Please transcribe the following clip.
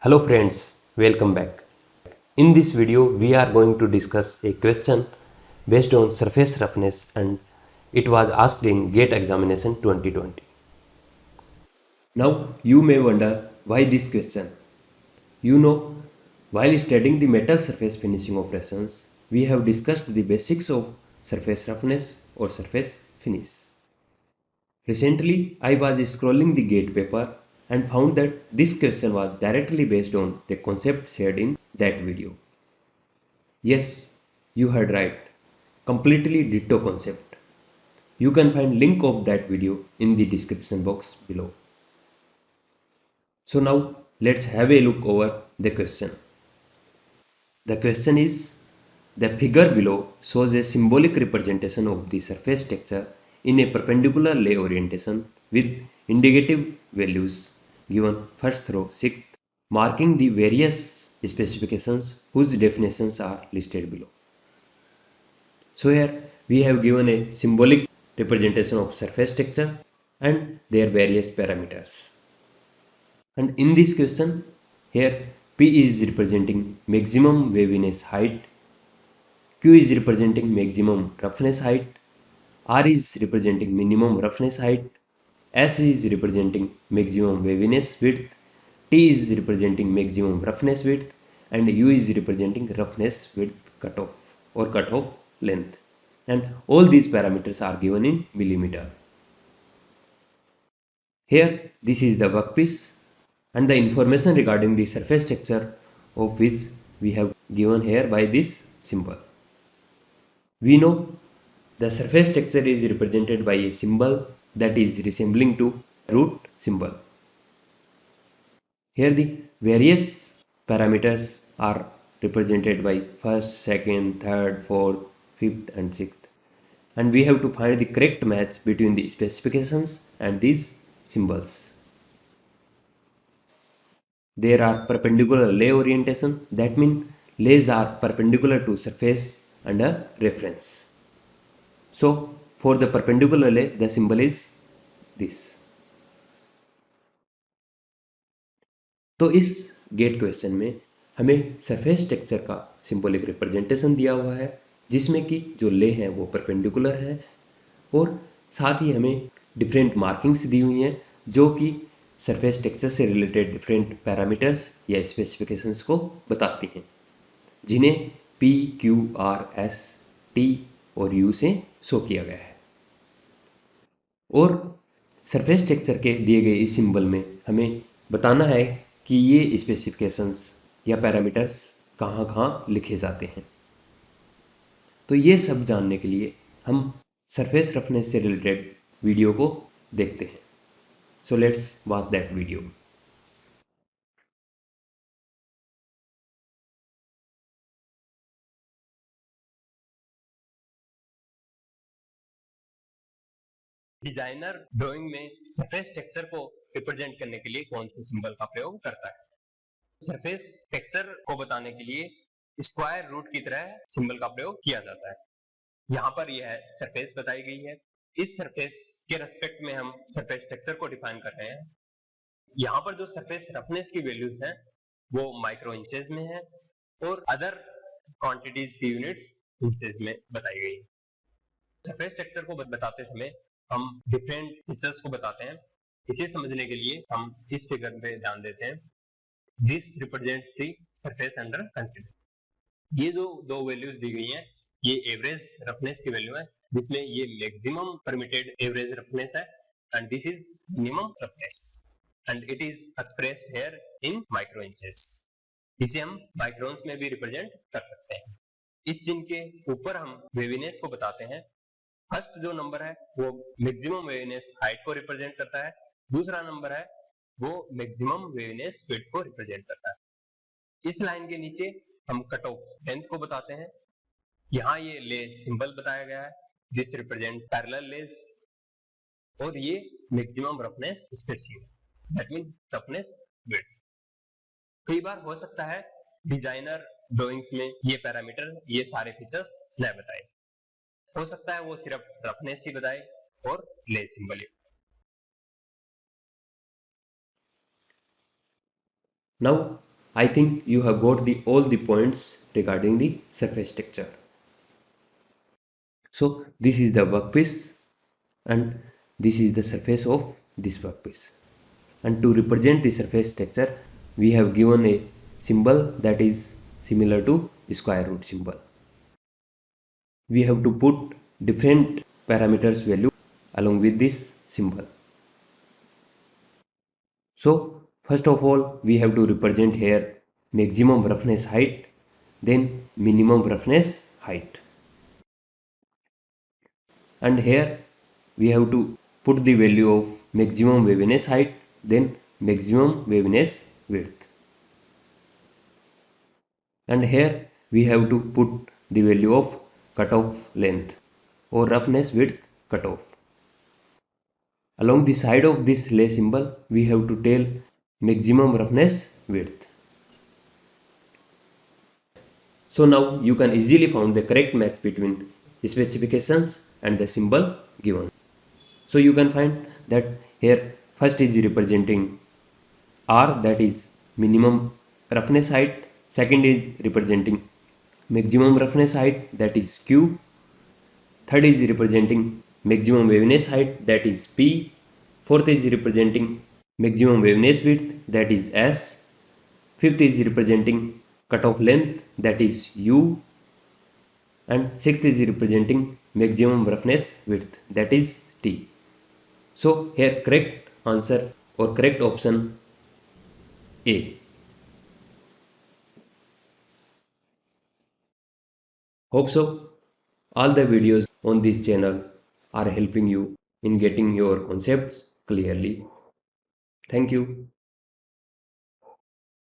Hello friends, welcome back. In this video we are going to discuss a question based on surface roughness and it was asked in GATE examination 2020. Now you may wonder why this question. While studying the metal surface finishing operations, we have discussed the basics of surface roughness or surface finish. Recently, I was scrolling the GATE paper and found that this question was directly based on the concept shared in that video. Yes, you heard right. Completely ditto concept. You can find link of that video in the description box below. So now let's have a look over the question. The question is, the figure below shows a symbolic representation of the surface texture in a perpendicular lay orientation with indicative values given first row, sixth, marking the various specifications whose definitions are listed below. So here we have given a symbolic representation of surface texture and their various parameters. And in this question, here P is representing maximum waviness height, Q is representing maximum roughness height, R is representing minimum roughness height, S is representing maximum waviness width, T is representing maximum roughness width, and U is representing roughness width cutoff or cutoff length. And all these parameters are given in millimeter. Here this is the workpiece and the information regarding the surface texture of which we have given here by this symbol. We know the surface texture is represented by a symbol that is resembling to root symbol. Here the various parameters are represented by first, second, third, fourth, fifth and sixth. And we have to find the correct match between the specifications and these symbols. There are perpendicular lay orientation, that means lays are perpendicular to surface and a reference. So for the perpendicular lay the symbol is this. तो इस gate question में हमें surface texture का symbolic representation दिया हुआ है जिसमें कि जो ले हैं वो परपेंडिकुलर है और साथ ही हमें डिफरेंट मार्किंग्स दी हुई हैं जो कि सरफेस टेक्सचर से रिलेटेड डिफरेंट पैरामीटर्स या स्पेसिफिकेशंस को बताती हैं जिन्हें P, Q, R, S, T और U से शो किया गया है। और सरफेस टेक्सचर के दिए गए इस सिंबल में हमें बताना है कि ये स्पेसिफिकेशंस या पैरामीटर्स कहाँ कहाँ लिखे जाते हैं। तो ये सब जानने के लिए हम सरफेस रफनेस से रिलेटेड वीडियो को देखते हैं। So let's watch that video. Designer drawing में सरफेस टेक्सचर को रिप्रेजेंट करने के लिए कौन से सिंबल का प्रयोग करता है? सरफेस टेक्सचर को बताने के लिए स्क्वायर रूट की तरह सिंबल का प्रयोग किया जाता है। यहाँ पर यह सरफेस बताई गई है। इस सरफेस के रेस्पेक्ट में हम सरफेस टेक्सचर को डिफाइन कर रहे हैं। यहाँ पर जो सरफेस रफनेस की वैल्यूज हैं वो माइक्रो इंचेस में है और अदर क्वांटिटीज की यूनिट्स इंचेस में बताई गई है। सरफेस टेक्सचर को बताते समय हम डिफरेंट फीचर्स को बताते हैं। इसे समझने के लिए हम इस फिगर पे ध्यान देते हैं। This represents the surface under consider. ये जो दो वैल्यूज दी गई हैं ये एवरेज रफनेस की वैल्यू है जिसमें ये मैक्सिमम परमिटेड एवरेज रफनेस है and this is minimum roughness and it is expressed here in micro inches. इसे हम माइक्रोन्स में भी रिप्रेजेंट कर सकते हैं। इस चिन्ह के ऊपर हम वेवीनेस को बताते हैं। फर्स्ट जो नंबर है वो मैक्सिमम वेवीनेस हाइट को रिप्रेजेंट करता है, दूसरा नंबर है वो मैक्सिमम वेवीनेस विड्थ को रिप्रेजेंट करता है। इस लाइन के नीचे हम कट ऑफ लेंथ को बताते हैं। यहाँ ये ले सिंबल बताया गया है, दिस रिप्रेजेंट पैरेलल लेस और ये maximum roughness spacing that mean roughness width. कई बार हो सकता है डिजाइनर ड्राइंग्स में ये पैरामीटर ये सारे फीचर्स न बताए, हो सकता है वो सिर्फ रफनेस ही बताए और ले symbol he. Now I think you have got all the points regarding the surface texture. So this is the workpiece and this is the surface of this workpiece. And to represent the surface texture, we have given a symbol that is similar to square root symbol. We have to put different parameters value along with this symbol. So first of all, we have to represent here maximum roughness height, then minimum roughness height. And here we have to put the value of maximum waviness height, then maximum waviness width. And here we have to put the value of cutoff length or roughness width cutoff. Along the side of this slash symbol, we have to tell maximum roughness width. So now you can easily find the correct match between the specifications and the symbol given. So you can find that here first is representing R, that is minimum roughness height, second is representing maximum roughness height, that is Q, third is representing maximum waviness height, that is P, fourth is representing maximum waviness width, that is S, fifth is representing cutoff length, that is U, and sixth is representing maximum roughness width, that is T. So here correct answer or correct option A. Hope so. All the videos on this channel are helping you in getting your concepts clearly. Thank you.